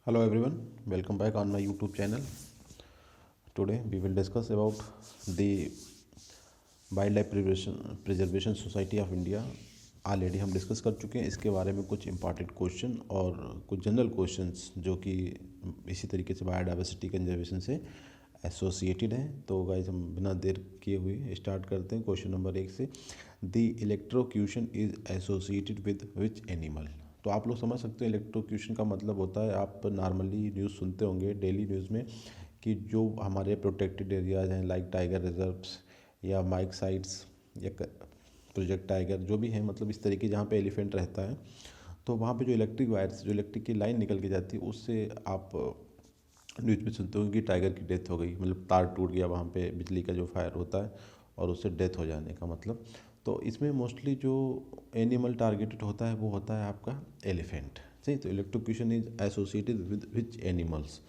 Hello everyone, welcome back on my YouTube channel. Today we will discuss about the Wildlife Preservation Society of India. Already हम discuss कर चुके हैं इसके बारे में कुछ इंपॉर्टेंट क्वेश्चन और कुछ जनरल क्वेश्चंस जो कि इसी तरीके से बायोडाइवर्सिटी कंजर्वेशन से एसोसिएटेड हैं। तो गाइस हम बिना देर किए हुए स्टार्ट करते हैं क्वेश्चन नंबर 1 से। The electrocution is associated with which animal. तो आप लोग समझ सकते हैं इलेक्ट्रोक्यूशन का मतलब होता है, आप नॉर्मली न्यूज़ सुनते होंगे डेली न्यूज़ में कि जो हमारे प्रोटेक्टेड एरियाज हैं लाइक टाइगर रिजर्व्स या माइक साइट्स या प्रोजेक्ट टाइगर जो भी हैं, मतलब इस तरीके जहाँ पे एलिफेंट रहता है, तो वहाँ पे जो इलेक्ट्रिक वायर्स जो इलेक्ट्रिक की लाइन निकल के जाती है उससे आप न्यूज़ पे सुनते हो कि टाइगर की डेथ हो गई, मतलब तार टूट गया वहाँ पे बिजली का जो फायर होता है और उससे डेथ हो जाने का मतलब। तो इसमें मोस्टली जो एनिमल टारगेटेड होता है वो होता है आपका एलिफेंट। सही, तो electrocution is associated with which animals.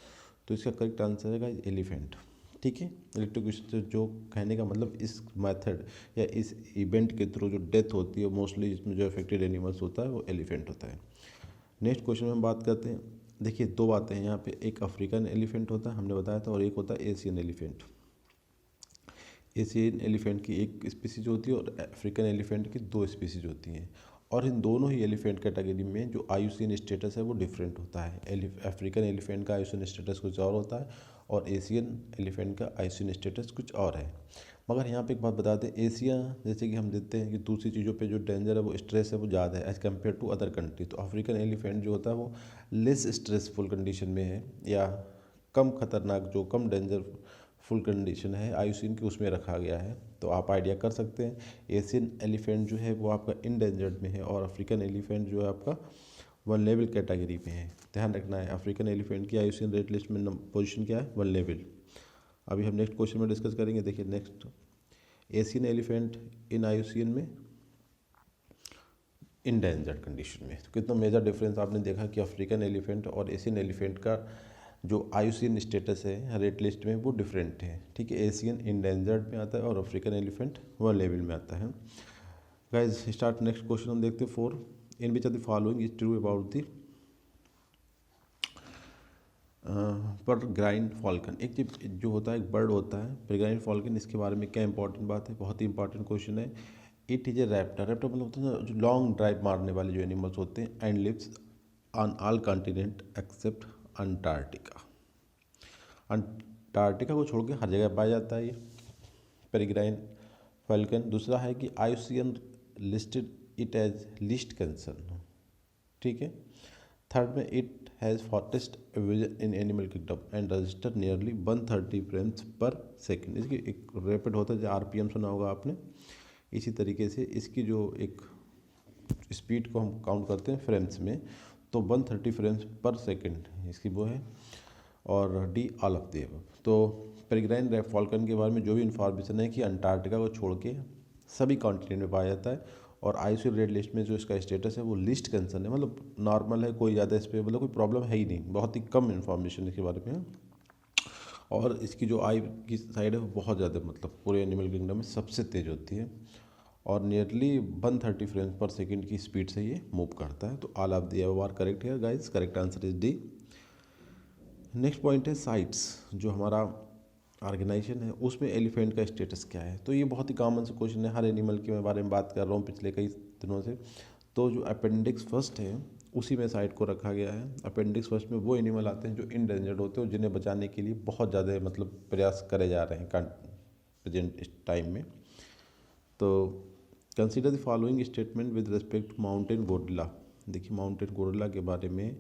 तो इसका करेक्ट आंसर है एलिफेंट। ठीक है, इलेक्ट्रोक्यूशन से जो कहने का मतलब इस मेथड या इस इवेंट के थ्रू जो डेथ होती है मोस्टली इसमें जो अफेक्टेड एनिमल्स होता है वो एलिफेंट होता है। नेक्स्ट क्वेश्चन में हम बात करते हैं। देखिए दो बातें हैं यहाँ पे, एक अफ्रीकन एलिफेंट होता है हमने बताया था और एक होता है एशियन एलिफेंट। एशियन एलिफेंट की एक स्पीसीज होती है और अफ्रीकन एलिफेंट की दो स्पीसीज होती हैं, और इन दोनों ही एलिफेंट कैटेगरी में जो आयुसीन स्टेटस है वो डिफरेंट होता है। अफ्रीकन एलिफेंट का आयुसीन स्टेटस कुछ और होता है और एशियन एलिफेंट का आयुसीन स्टेटस कुछ और है। मगर यहाँ पे एक बात बता दें, एशिया जैसे कि हम देखते हैं कि दूसरी चीज़ों पे जो डेंजर है वो स्ट्रेस है वो ज़्यादा है as compare to other country. तो अफ्रीकन एलिफेंट जो होता है वो लेस स्ट्रेसफुल कंडीशन में है या कम खतरनाक, जो कम डेंजर फुल कंडीशन है आयुसीन की, उसमें रखा गया है। तो आप आइडिया कर सकते हैं एशियन एलिफेंट जो है वो आपका इंडेंजर्ड में है और अफ्रीकन एलिफेंट जो है आपका वनलेबल कैटेगरी में है। ध्यान रखना है, अफ्रीकन एलिफेंट की आयुसीन रेड लिस्ट में पोजीशन क्या है, वनलेबल। अभी हम नेक्स्ट क्वेश्चन में डिस्कस करेंगे। देखिए नेक्स्ट, एशियन एलिफेंट इन आयुसीन में इंडेंजर्ड कंडीशन में। तो कितना मेजर डिफरेंस आपने देखा कि अफ्रीकन एलिफेंट और एशियन एलिफेंट का जो आयुसीन स्टेटस है रेड लिस्ट में वो डिफरेंट है। ठीक है, एशियन इंडेंजर्ड में आता है और अफ्रीकन एलिफेंट वन लेवल में आता है। गाइज स्टार्ट नेक्स्ट क्वेश्चन हम देखते हैं 4। In which of the following is true about the peregrine falcon. एक जो होता है एक बर्ड होता है पेरिग्राइन फॉल्कन, इसके बारे में क्या इंपॉर्टेंट बात है, बहुत ही इंपॉर्टेंट क्वेश्चन है। It is a Raptor. Raptor मतलब होता है ना जो लॉन्ग ड्राइव मारने वाले जो एनिमल्स होते हैं, and lives on all continent except Antarctica. Antarctica को छोड़ के हर जगह पाया जाता है ये पेरिग्राइन फॉल्कन। दूसरा है कि IUCN listed it as least concern. ठीक है। थर्ड में it has fastest average in animal kingdom and register nearly 130 frames per second. इसकी एक रैपिड होता है जो आरपीएम सुना होगा आपने, इसी तरीके से इसकी जो एक स्पीड को हम काउंट करते हैं फ्रेम्स में, तो 130 फ्रेम्स पर सेकेंड इसकी वो है। और D all of the above. तो पेरिग्राइन फॉल्कन के बारे में जो भी इन्फॉर्मेशन है कि अंटार्कटिका को छोड़ के सभी कॉन्टिनेंट में पाया जाता है और आईयूसीएन रेड लिस्ट में जो इसका स्टेटस है वो लिस्ट कंसर्न है, मतलब नॉर्मल है, कोई ज़्यादा इस पर मतलब कोई प्रॉब्लम है ही नहीं, बहुत ही कम इन्फॉर्मेशन इसके बारे में है। और इसकी जो आई की साइड है वो बहुत ज़्यादा, मतलब पूरे एनिमल किंगडम में सबसे तेज़ होती है और नियरली 130 फ्रेम्स पर सेकेंड की स्पीड से ये मूव करता है। तो all of the above are correct है guys, correct answer is D. Next point है साइट्स, जो हमारा ऑर्गेनाइजेशन है उसमें एलिफेंट का स्टेटस क्या है। तो ये बहुत ही कॉमन से क्वेश्चन है, हर एनिमल के बारे में बात कर रहा हूँ पिछले कई दिनों से। तो जो अपेंडिक्स फर्स्ट है उसी में साइट को रखा गया है। अपेंडिक्स फर्स्ट में वो एनिमल आते हैं जो इंडेंजर्ड होते हैं और जिन्हें बचाने के लिए बहुत ज़्यादा मतलब प्रयास करे जा रहे हैं प्रेजेंट टाइम में। तो consider the following statement with respect to mountain gorilla. देखिए माउंटेन गोरिल्ला के बारे में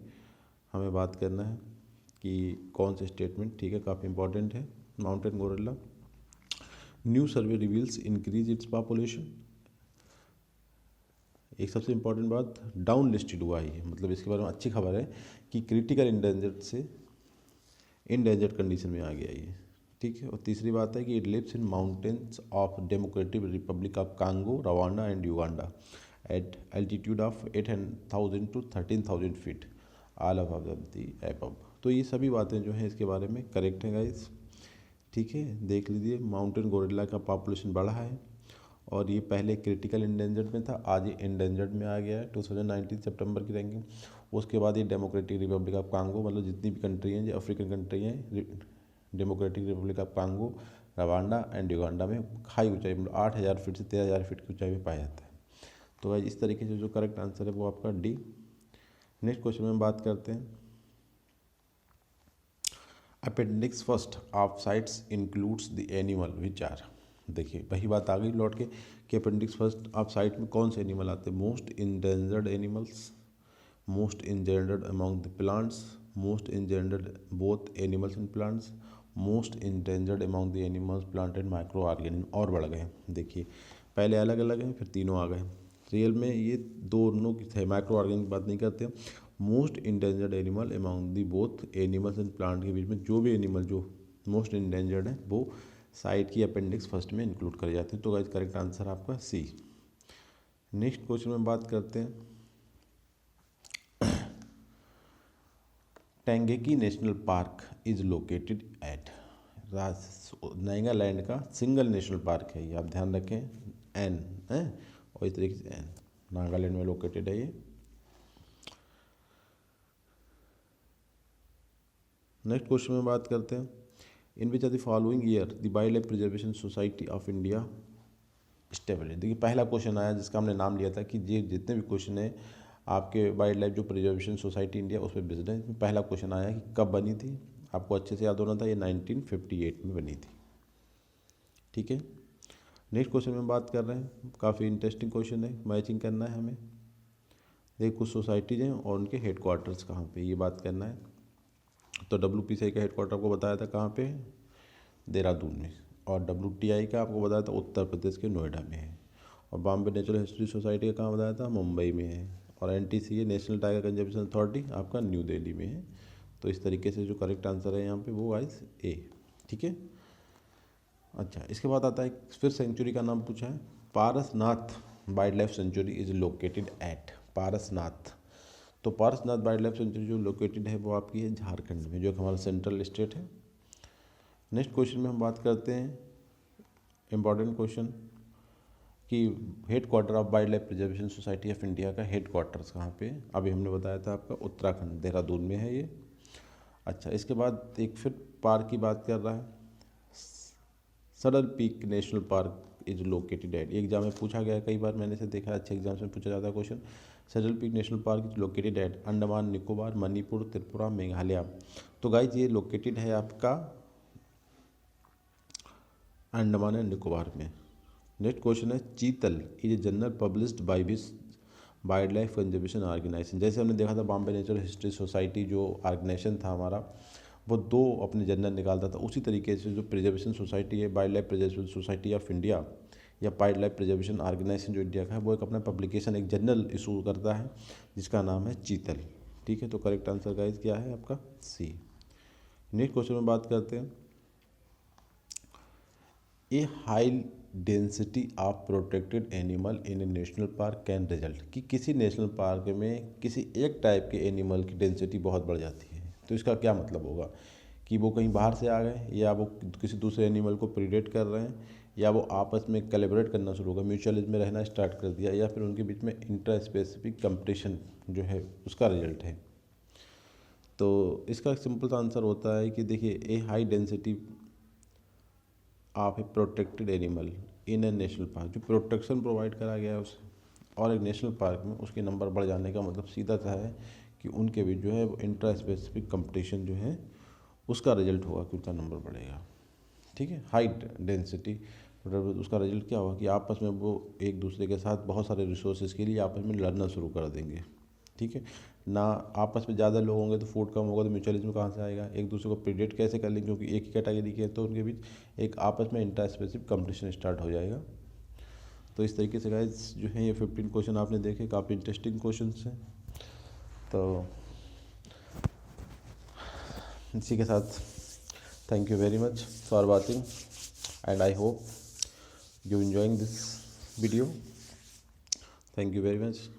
हमें बात करना है कि कौन से स्टेटमेंट, ठीक है, काफ़ी इंपॉर्टेंट है। माउंटेन गोरिल्ला, न्यू सर्वे रिवील्स इंक्रीज इट्स पॉपुलेशन। एक सबसे इंपॉर्टेंट बात, डाउन लिस्टेड हुआ ही है, मतलब इसके बारे में अच्छी खबर है कि क्रिटिकल इंडेंजर्ड से इंडेंजर्ड कंडीशन में आ गया ये। ठीक है। और तीसरी बात है कि it lives in mountains of Democratic Republic of Congo, Rwanda and Uganda at altitude of 8,000 to 13,000 feet, all of the above. तो ये सभी बातें जो हैं इसके बारे में करेक्ट हैं गाइस। ठीक है, देख लीजिए माउंटेन गोरिल्ला का पॉपुलेशन बढ़ा है और ये पहले क्रिटिकल इंडेंजर्ड में था, आज ये इंडेंजर्ड में आ गया है 2019 सितंबर की रैंकिंग। उसके बाद ये डेमोक्रेटिक रिपब्लिक ऑफ कांगो, मतलब जितनी भी कंट्री हैं, जो अफ्रीकन कंट्री हैं, democratic Republic of Congo, Rwanda and Uganda में हाई ऊंचाई, मतलब 8,000 फीट से 13,000 फीट की ऊंचाई में पाया जाता है। तो भाई इस तरीके से जो करेक्ट आंसर है वो आपका डी। नेक्स्ट क्वेश्चन में बात करते हैं, appendix first of CITES includes the animal which are. देखिए वही बात आ गई लौट के कि अपेंडिक्स फर्स्ट ऑफ साइट में कौन से एनिमल आते हैं, most endangered animals, most endangered among the plants, most endangered both animals and plants, most endangered among the animals plant and micro organism, और बढ़ गए। देखिए पहले अलग अलग हैं फिर तीनों आ गए, रियल में ये दोनों की थे, माइक्रो ऑर्गेनिज्म की बात नहीं करते। Most endangered animal among the both animals and plant के बीच में जो भी एनिमल जो मोस्ट इंडेंजर्ड है वो साइट की अपेंडिक्स फर्स्ट में इंक्लूड करे जाते हैं। तो गाइस करेक्ट आंसर आपका सी। नेक्स्ट क्वेश्चन में बात करते हैं, Ntangki national park is located at, Nagaland का सिंगल नेशनल पार्क है ये, आप ध्यान रखें, एन है और इस तरीके से एन, नागालैंड में लोकेटेड है ये। नेक्स्ट क्वेश्चन में बात करते हैं, in which are the following year the wild life preservation society of India establish. देखिए पहला क्वेश्चन आया जिसका हमने नाम लिया था कि ये जितने भी क्वेश्चन है आपके वाइल्ड लाइफ जो प्रिजर्वेशन सोसाइटी इंडिया उस पर बेस्ड है, इसमें पहला क्वेश्चन आया कि कब बनी थी, आपको अच्छे से याद होना था, ये 1958 में बनी थी। ठीक है, नेक्स्ट क्वेश्चन में बात कर रहे हैं, काफ़ी इंटरेस्टिंग क्वेश्चन है, मैचिंग करना है हमें। देखिए कुछ सोसाइटीज़ हैं और उनके हेड क्वार्टर्स कहाँ पे, ये बात करना है। तो WPCI का हेड क्वार्टर आपको बताया था कहाँ पे, देहरादून में, और WTI का आपको बताया था उत्तर प्रदेश के नोएडा में है, और बॉम्बे नेचुरल हिस्ट्री सोसाइटी का कहाँ बताया था, मुंबई में है, और NTCA national tiger conservation authority आपका न्यू दिल्ली में है। तो इस तरीके से जो करेक्ट आंसर है यहाँ पे वो गाइस ए। ठीक है, अच्छा इसके बाद आता है फिर सेंचुरी का नाम पूछा है, Parasnath wild life sanctuary is located eight, Parasnath. तो पारसनाथ वाइल्ड लाइफ सेंचुरी जो लोकेटेड है वो आपकी है झारखंड में, जो कि हमारा सेंट्रल स्टेट है। नेक्स्ट क्वेश्चन में हम बात करते हैं, इम्पॉर्टेंट क्वेश्चन, कि head quarter of wild life preservation society of India का हेड क्वार्टर्स कहाँ पे, अभी हमने बताया था आपका उत्तराखंड देहरादून में है ये। अच्छा इसके बाद एक फिर पार्क की बात कर रहा है, saddle peak national park is located at, exam में पूछा गया कई बार, मैंने से देखा अच्छे एग्जाम्स में पूछा जाता है question, सडल peak national park is located eight Andaman Nicobar Manipur Tripura Meghalaya. तो गाइज ये लोकेटेड है आपका अंडमान एंड निकोबार में। नेक्स्ट क्वेश्चन है, Cheetal is a journal published by which wildlife conservation organization. जैसे हमने देखा था बॉम्बे नेचुरल हिस्ट्री सोसाइटी जो ऑर्गेनाइजेशन था हमारा, वो 2 अपने जर्नल निकालता था, उसी तरीके से जो प्रिजर्वेशन सोसाइटी है, wild life preservation society of India या वाइल्ड लाइफ प्रिजर्वेशन ऑर्गेनाइजेशन जो इंडिया का है, वो एक अपना पब्लिकेशन एक जर्नल इशू करता है जिसका नाम है चीतल। ठीक है, तो करेक्ट आंसर गाइस क्या है आपका सी। नेक्स्ट क्वेश्चन में बात करते हैं, a high density of protected animal in a national park can result, कि किसी नेशनल पार्क में किसी एक टाइप के एनिमल की डेंसिटी बहुत बढ़ जाती है। तो इसका क्या मतलब होगा कि वो कहीं बाहर से आ गए, या वो किसी दूसरे एनिमल को प्रीडेट कर रहे हैं, या वो आपस में कोलैबोरेट करना शुरू होगा, म्यूचुअलिज्म में रहना स्टार्ट कर दिया, या फिर उनके बीच में इंटर स्पेसिफिक कंपटीशन जो है उसका रिजल्ट है। तो इसका सिंपल सा आंसर होता है कि देखिए a high density of a protected animal in a national park, जो प्रोटेक्शन प्रोवाइड करा गया है उसे, और एक नेशनल पार्क में उसके नंबर बढ़ जाने का मतलब सीधा सा है कि उनके बीच जो है वो इंट्रा स्पेसिफिक कंपटीशन जो है उसका रिजल्ट होगा कि उनका नंबर बढ़ेगा। ठीक है, हाई डेंसिटी उसका रिजल्ट क्या होगा कि आपस में वो एक दूसरे के साथ बहुत सारे रिसोर्सेज के लिए आपस में लड़ना शुरू कर देंगे। ठीक है ना, आपस में ज़्यादा लोग होंगे तो फूड कम होगा, तो म्यूचुअलिज्म कहाँ से आएगा, एक दूसरे को प्रीडेट कैसे कर लेंगे, क्योंकि एक ही कैटेगरी के, तो उनके बीच एक आपस में इंटर स्पेसिफिक कंपटीशन स्टार्ट हो जाएगा। तो इस तरीके से गाइस जो है ये 15 क्वेश्चन आपने देखे, काफ़ी इंटरेस्टिंग क्वेश्चन हैं। तो इसी के साथ thank you very much for watching and I hope you enjoying this video. Thank you very much.